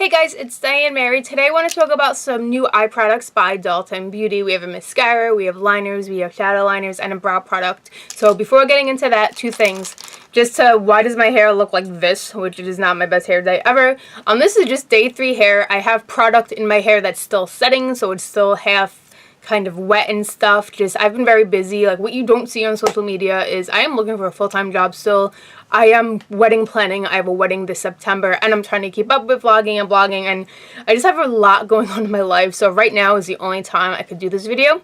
Hey guys, it's Diane Mary. Today I want to talk about some new eye products by Dalton Beauty. We have a mascara, we have liners, we have shadow liners, and a brow product. So before getting into that, two things. Why does my hair look like this, which is not my best hair day ever. This is just day 3 hair. I have product in my hair that's still setting, so it's still half kind of wet and stuff. I've been very busy. Like, what you don't see on social media is I am looking for a full-time job still. I am wedding planning. I have a wedding this September, and I'm trying to keep up with vlogging and blogging, and I just have a lot going on in my life. So right now is the only time I could do this video.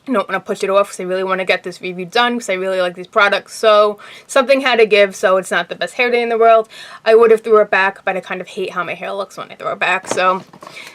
I don't want to push it off because I really want to get this review done because I really like these products. So something had to give, so it's not the best hair day in the world. I would have threw it back, but I kind of hate how my hair looks when I throw it back. So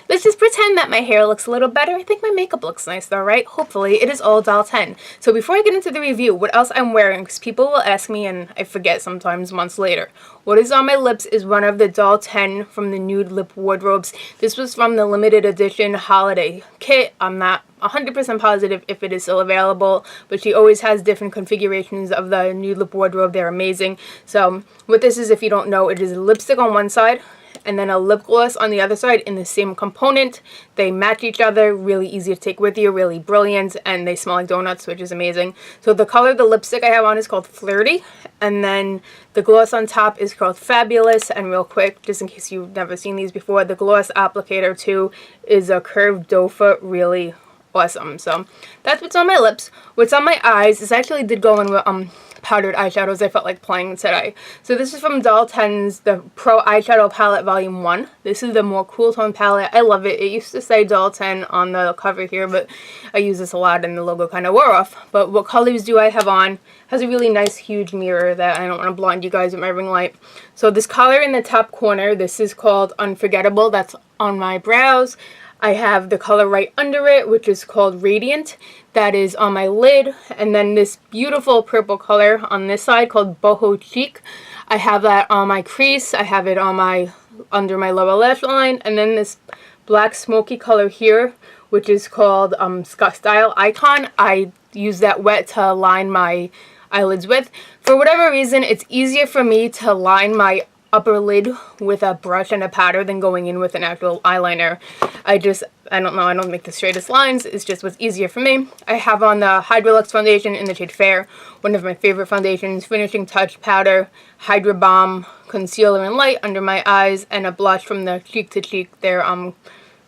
let's just pretend that my hair looks a little better. I think my makeup looks nice though, right? Hopefully. It is all Dalton. So before I get into the review, what else I'm wearing, because people will ask me and I forget sometimes months later. What is on my lips is one of the Dalton from the Nude Lip Wardrobes. This was from the limited edition holiday kit. I'm not 100% positive if it is still available, but she always has different configurations of the Nude Lip Wardrobe. They're amazing. So what this is, if you don't know, it is a lipstick on one side and then a lip gloss on the other side in the same component. They match each other, really easy to take with you, really brilliant, and they smell like donuts, which is amazing. So the color of the lipstick I have on is called Flirty, and then the gloss on top is called Fabulous. And real quick, just in case you've never seen these before, the gloss applicator too is a curved doe foot, really awesome. So that's what's on my lips. What's on my eyes is actually did go in with powdered eyeshadows I felt like playing today. So this is from Dalton's the Pro Eyeshadow Palette Volume 1. This is the more cool tone palette. I love it. It used to say Dalton on the cover here, but I use this a lot and the logo kind of wore off. But what colors do I have on? It has a really nice huge mirror that I don't want to blind you guys with my ring light. So this color in the top corner, this is called Unforgettable. That's on my brows. I have the color right under it, which is called Radiant. That is on my lid. And then this beautiful purple color on this side called Boho Cheek. I have that on my crease. I have it on under my lower lash line. And then this black smoky color here, which is called Style Icon. I use that wet to line my eyelids with. For whatever reason, it's easier for me to line my upper lid with a brush and a powder than going in with an actual eyeliner. I don't know, I don't make the straightest lines. It's just what's easier for me. I have on the Hydralux foundation in the shade Fair, one of my favorite foundations, finishing touch powder, Hydra Balm concealer and light under my eyes, and a blush from the Cheek to Cheek, their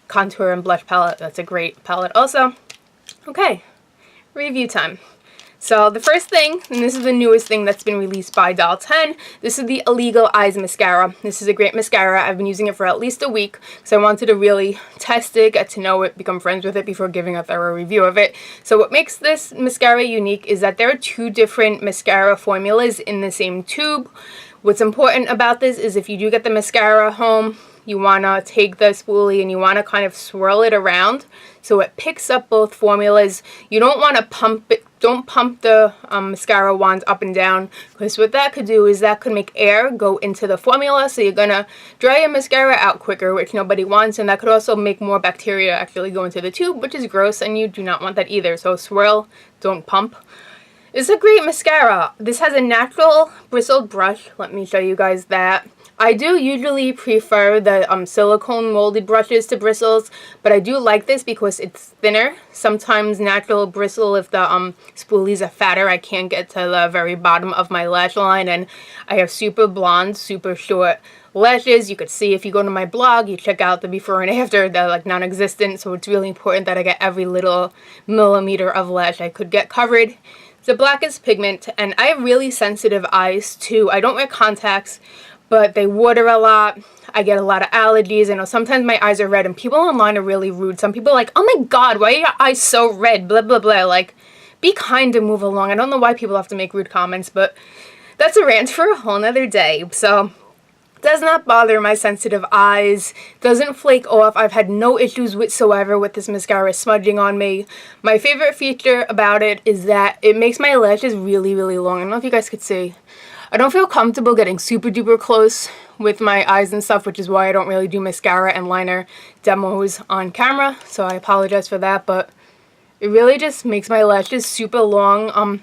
contour and blush palette. That's a great palette also. Okay, review time. So the first thing, and this is the newest thing that's been released by Dalton, this is the Illegal Eyes Mascara. This is a great mascara. I've been using it for at least a week, so I wanted to really test it, get to know it, become friends with it before giving a thorough review of it. So what makes this mascara unique is that there are 2 different mascara formulas in the same tube. What's important about this is if you do get the mascara home, you want to take the spoolie and you want to kind of swirl it around so it picks up both formulas. You don't want to pump it. Don't pump the mascara wand up and down, because what that could do is that could make air go into the formula, so you're going to dry your mascara out quicker, which nobody wants, and that could also make more bacteria actually go into the tube, which is gross, and you do not want that either. So swirl, don't pump. It's a great mascara. This has a natural bristled brush. Let me show you guys that. I do usually prefer the silicone molded brushes to bristles, but I do like this because it's thinner. Sometimes natural bristle, if the spoolies are fatter, I can't get to the very bottom of my lash line, and I have super blonde, super short lashes. You could see if you go to my blog, you check out the before and after, they're like non-existent, so it's really important that I get every little millimeter of lash I could get covered. The blackest pigment, and I have really sensitive eyes too. I don't wear contacts, but they water a lot. I get a lot of allergies. I know sometimes my eyes are red, and people online are really rude. Some people are like, oh my god, why are your eyes so red? Blah, blah, blah. Like, be kind and move along. I don't know why people have to make rude comments, but that's a rant for a whole nother day. So, does not bother my sensitive eyes. Doesn't flake off. I've had no issues whatsoever with this mascara smudging on me. My favorite feature about it is that it makes my lashes really, really long. I don't know if you guys could see. I don't feel comfortable getting super duper close with my eyes and stuff, which is why I don't really do mascara and liner demos on camera, so I apologize for that, but it really just makes my lashes super long,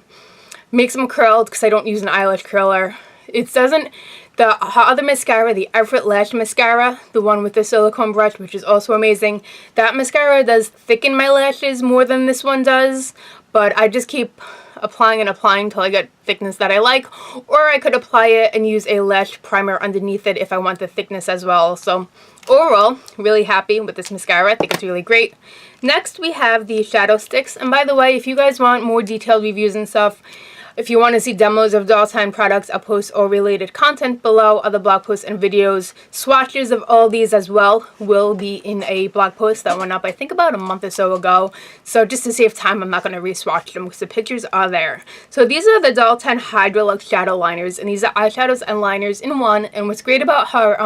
makes them curled because I don't use an eyelash curler. It doesn't, The other mascara, the Effort Lash Mascara, the one with the silicone brush, which is also amazing. That mascara does thicken my lashes more than this one does, but I just keep applying and applying until I get thickness that I like. Or I could apply it and use a lash primer underneath it if I want the thickness as well. So overall, really happy with this mascara. I think it's really great. Next, we have the shadow sticks. And by the way, if you guys want more detailed reviews and stuff, if you want to see demos of Dolltime products, I'll post all related content below, other blog posts and videos. Swatches of all these as well will be in a blog post that went up, I think, about a month or so ago. So just to save time, I'm not going to re-swatch them because the pictures are there. So these are the Dolltime Hydralux Shadow Liners, and these are eyeshadows and liners in one. And what's great about her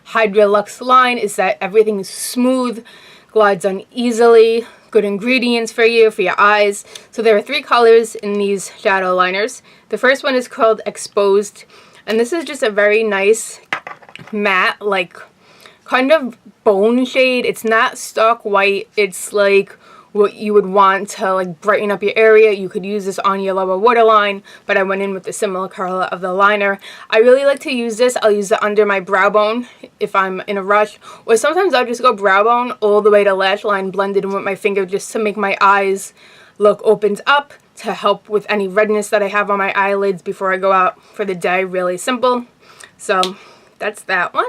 Hydralux line is that everything is smooth, glides on easily. Good ingredients for you, for your eyes. So there are 3 colors in these shadow liners. The first one is called Exposed, and this is just a very nice matte, like kind of bone shade. It's not stock white. It's like what you would want to like brighten up your area. You could use this on your lower waterline, but I went in with the similar color of the liner. I really like to use this. I'll use it under my brow bone if I'm in a rush, or sometimes I'll just go brow bone all the way to lash line, blend it in with my finger just to make my eyes look opened up, to help with any redness that I have on my eyelids before I go out for the day. Really simple. So that's that one.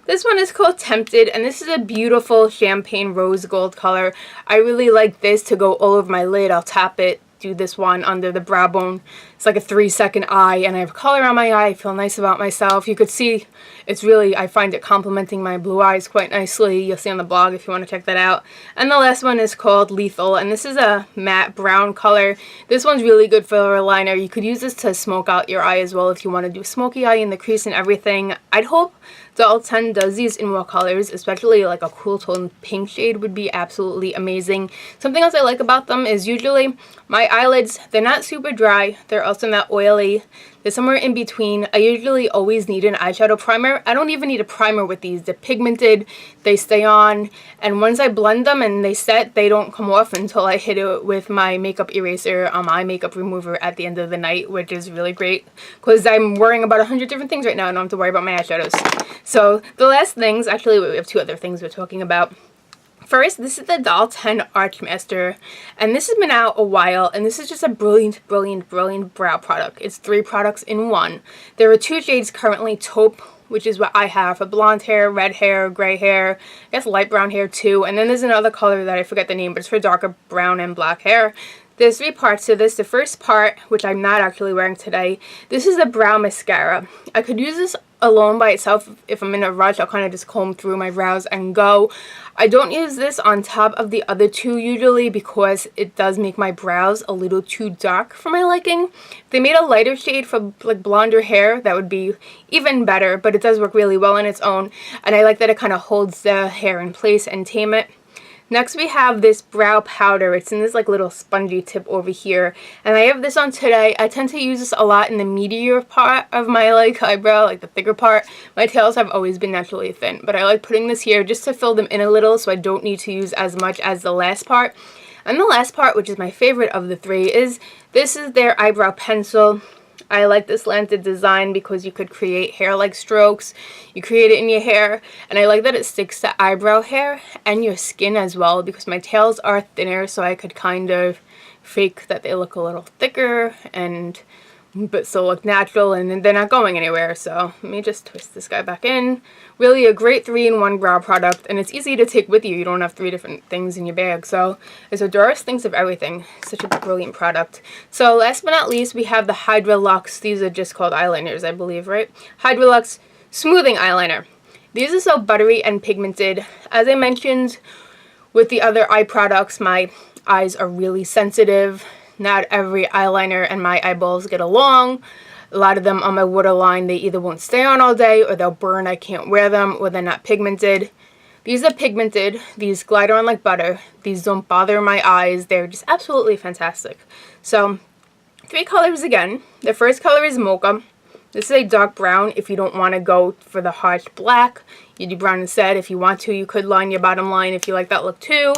This one is called Tempted, and this is a beautiful champagne rose gold color. I really like this to go all over my lid. I'll tap it, do this one under the brow bone. It's like a 3-second eye, and I have color on my eye. I feel nice about myself. You could see it's really, I find it complementing my blue eyes quite nicely. You'll see on the blog if you want to check that out. And the last one is called Lethal, and this is a matte brown color. This one's really good for a liner. You could use this to smoke out your eye as well if you want to do a smoky eye in the crease and everything. I'd hope Dolltime does these in more colors, especially like a cool tone pink shade would be absolutely amazing. Something else I like about them is usually my eyelids, they're not super dry, they're also not oily. They're somewhere in between. I usually always need an eyeshadow primer. I don't even need a primer with these. They're pigmented, they stay on, and once I blend them and they set, they don't come off until I hit it with my makeup eraser on my makeup remover at the end of the night, which is really great because I'm worrying about 100 different things right now and I don't have to worry about my eyeshadows. So the last things, actually we have 2 other things we're talking about. First, this is the Dolltime Archmaster, and this has been out a while, and this is just a brilliant, brilliant, brilliant brow product. It's 3 products in one. There are 2 shades currently, Taupe, which is what I have for blonde hair, red hair, gray hair, I guess light brown hair too, and then there's another color that I forget the name, but it's for darker brown and black hair. There's 3 parts to this. The first part, which I'm not actually wearing today, this is a brow mascara. I could use this alone by itself. If I'm in a rush, I'll kind of just comb through my brows and go. I don't use this on top of the other 2 usually because it does make my brows a little too dark for my liking. If they made a lighter shade for like blonder hair, that would be even better, but it does work really well on its own, and I like that it kind of holds the hair in place and tame it. Next we have this brow powder. It's in this like little spongy tip over here, and I have this on today. I tend to use this a lot in the meatier part of my like eyebrow, like the thicker part. My tails have always been naturally thin, but I like putting this here just to fill them in a little so I don't need to use as much as the last part. And the last part, which is my favorite of the 3, is this is their eyebrow pencil. I like this slanted design because you could create hair-like strokes. You create it in your hair, and I like that it sticks to eyebrow hair and your skin as well because my tails are thinner, so I could kind of fake that they look a little thicker and but still look natural, and they're not going anywhere. So let me just twist this guy back in. Really a great 3-in-1 brow product, and it's easy to take with you. You don't have 3 different things in your bag. So as Doris thinks of everything. Such a brilliant product. So last but not least, we have the Hydralux. These are just called eyeliners, I believe, right? Hydralux Smoothing Eyeliner. These are so buttery and pigmented. As I mentioned with the other eye products, my eyes are really sensitive. Not every eyeliner and my eyeballs get along. A lot of them on my waterline, they either won't stay on all day, or they'll burn, I can't wear them, or they're not pigmented. These are pigmented. These glide on like butter. These don't bother my eyes. They're just absolutely fantastic. So 3 colors again. The first color is Mocha. This is a dark brown if you don't want to go for the harsh black. You do brown instead. If you want to, you could line your bottom line if you like that look too.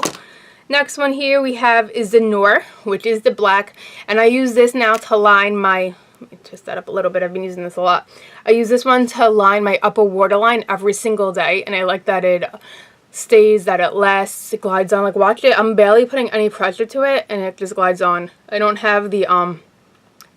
Next one here we have is the Noor, which is the black, and I use this now to line my Let me twist that up a little bit. I've been using this a lot. I use this one to line my upper waterline every single day, and I like that it stays, that it lasts, it glides on. Like, watch it. I'm barely putting any pressure to it, and it just glides on. I don't have the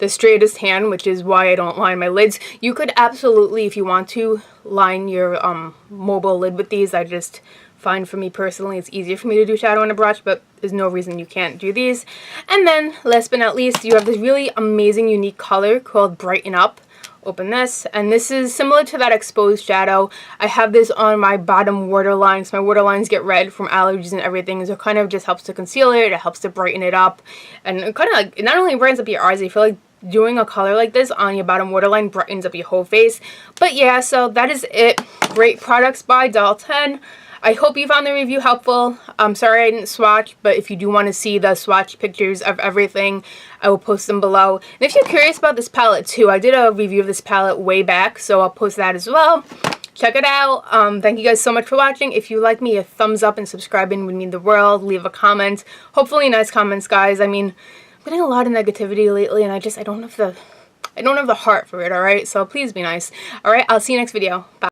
straightest hand, which is why I don't line my lids. You could absolutely, if you want to, line your mobile lid with these. I just find, for me personally, it's easier for me to do shadow on a brush, but there's no reason you can't do these. And then, last but not least, you have this really amazing, unique color called Brighten Up Openness, and this is similar to that exposed shadow. I have this on my bottom waterline, so my waterlines get red from allergies and everything, so it kind of just helps to conceal it, it helps to brighten it up, and it kind of like, it not only brightens up your eyes, I feel like doing a color like this on your bottom waterline brightens up your whole face. But yeah, so that is it. Great products by Dalton. I hope you found the review helpful. I'm sorry I didn't swatch, but if you do want to see the swatch pictures of everything, I will post them below. And if you're curious about this palette too, I did a review of this palette way back, so I'll post that as well. Check it out. Thank you guys so much for watching. If you like me, a thumbs up and subscribing would mean the world. Leave a comment. Hopefully nice comments, guys. I mean, I'm getting a lot of negativity lately, and I don't have the heart for it, alright? So please be nice. Alright, I'll see you next video. Bye.